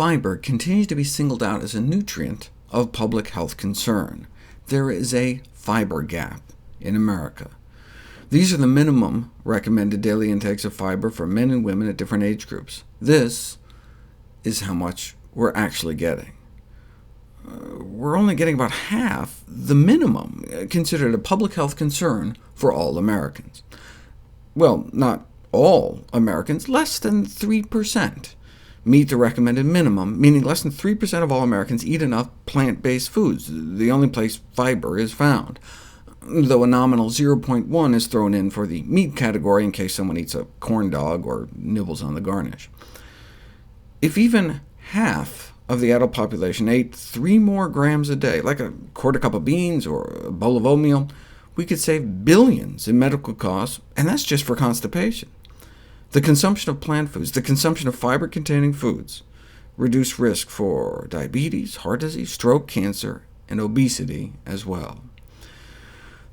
fiber continues to be singled out as a nutrient of public health concern. There is a fiber gap in America. These are the minimum recommended daily intakes of fiber for men and women at different age groups. This is how much we're actually getting. We're only getting about half the minimum considered a public health concern for all Americans. Well, not all Americans, less than 3% meet the recommended minimum, meaning less than 3% of all Americans eat enough plant-based foods, the only place fiber is found, though a nominal 0.1 is thrown in for the meat category in case someone eats a corn dog or nibbles on the garnish. If even half of the adult population ate 3 more grams a day, like a quarter cup of beans or a bowl of oatmeal, we could save billions in medical costs, and that's just for constipation. The consumption of plant foods, the consumption of fiber-containing foods, reduce risk for diabetes, heart disease, stroke, cancer, and obesity as well.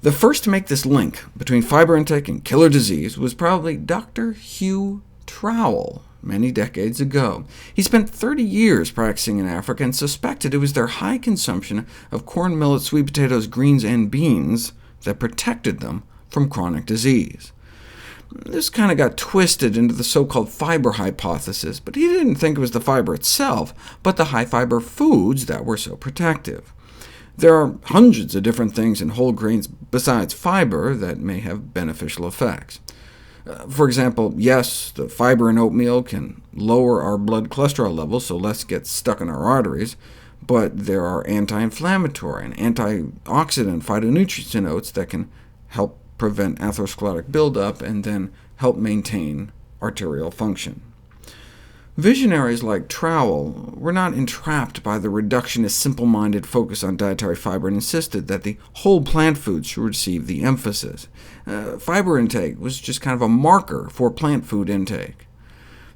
The first to make this link between fiber intake and killer disease was probably Dr. Hugh Trowell, many decades ago. He spent 30 years practicing in Africa and suspected it was their high consumption of corn, millet, sweet potatoes, greens, and beans that protected them from chronic disease. This kind of got twisted into the so-called fiber hypothesis, but he didn't think it was the fiber itself, but the high-fiber foods that were so protective. There are hundreds of different things in whole grains besides fiber that may have beneficial effects. For example, yes, the fiber in oatmeal can lower our blood cholesterol levels, so less gets stuck in our arteries, but there are anti-inflammatory and antioxidant phytonutrients in oats that can help prevent atherosclerotic buildup and then help maintain arterial function. Visionaries like Trowell were not entrapped by the reductionist, simple-minded focus on dietary fiber and insisted that the whole plant foods should receive the emphasis. Fiber intake was just kind of a marker for plant food intake.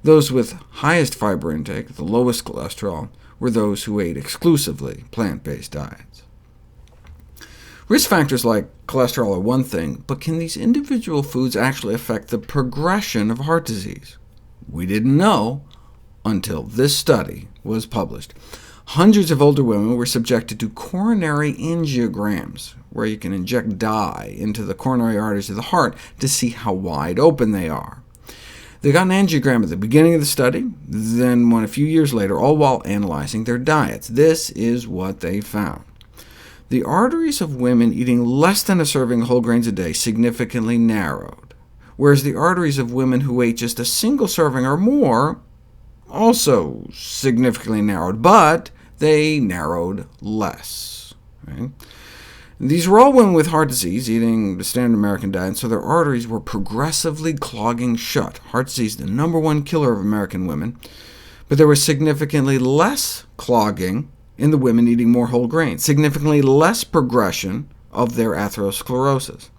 Those with highest fiber intake, the lowest cholesterol, were those who ate exclusively plant-based diets. Risk factors like cholesterol are one thing, but can these individual foods actually affect the progression of heart disease? We didn't know until this study was published. Hundreds of older women were subjected to coronary angiograms, where you can inject dye into the coronary arteries of the heart to see how wide open they are. They got an angiogram at the beginning of the study, then one a few years later, all while analyzing their diets. This is what they found. The arteries of women eating less than a serving of whole grains a day significantly narrowed, whereas the arteries of women who ate just a single serving or more also significantly narrowed, but they narrowed less. Right? These were all women with heart disease, eating the standard American diet, so their arteries were progressively clogging shut. Heart disease, the #1 killer of American women, but there was significantly less clogging in the women eating more whole grains, significantly less progression of their atherosclerosis.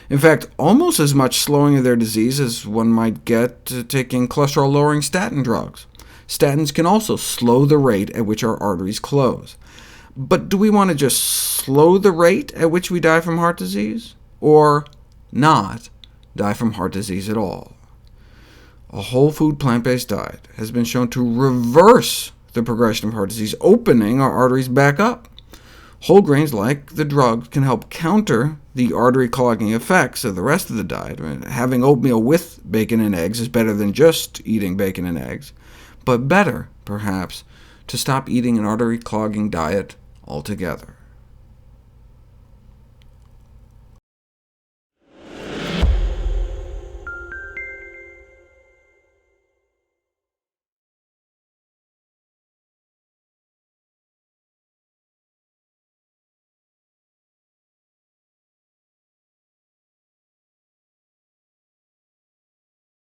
In fact, almost as much slowing of their disease as one might get taking cholesterol-lowering statin drugs. Statins can also slow the rate at which our arteries close. But do we want to just slow the rate at which we die from heart disease, or not die from heart disease at all? A whole food plant-based diet has been shown to reverse the progression of heart disease, opening our arteries back up. Whole grains, like the drug, can help counter the artery clogging effects of the rest of the diet. Having oatmeal with bacon and eggs is better than just eating bacon and eggs, but better, perhaps, to stop eating an artery clogging diet altogether.